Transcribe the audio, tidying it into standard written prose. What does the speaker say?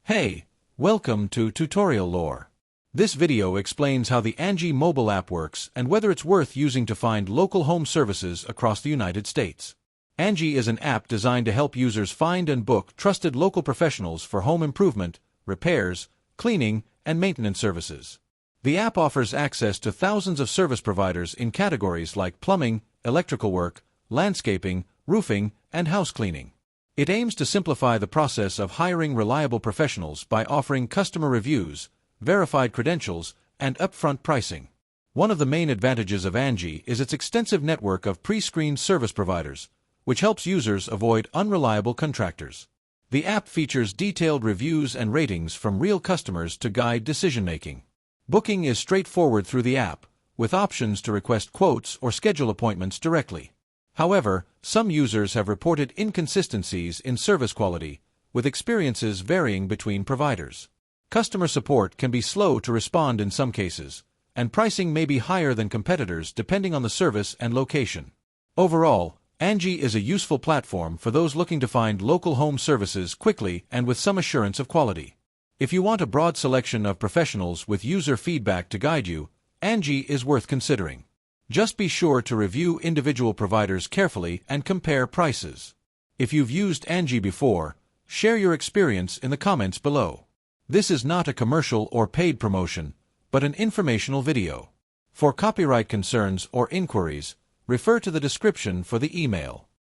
Hey, welcome to Tutorial Lore. This video explains how the Angi mobile app works and whether it's worth using to find local home services across the United States. Angi is an app designed to help users find and book trusted local professionals for home improvement, repairs, cleaning, and maintenance services. The app offers access to thousands of service providers in categories like plumbing, electrical work, landscaping, roofing, and house cleaning. It aims to simplify the process of hiring reliable professionals by offering customer reviews, verified credentials, and upfront pricing. One of the main advantages of Angi is its extensive network of pre-screened service providers, which helps users avoid unreliable contractors. The app features detailed reviews and ratings from real customers to guide decision-making. Booking is straightforward through the app, with options to request quotes or schedule appointments directly. However, some users have reported inconsistencies in service quality, with experiences varying between providers. Customer support can be slow to respond in some cases, and pricing may be higher than competitors depending on the service and location. Overall, Angi is a useful platform for those looking to find local home services quickly and with some assurance of quality. If you want a broad selection of professionals with user feedback to guide you, Angi is worth considering. Just be sure to review individual providers carefully and compare prices. If you've used Angi before, share your experience in the comments below. This is not a commercial or paid promotion, but an informational video. For copyright concerns or inquiries, refer to the description for the email.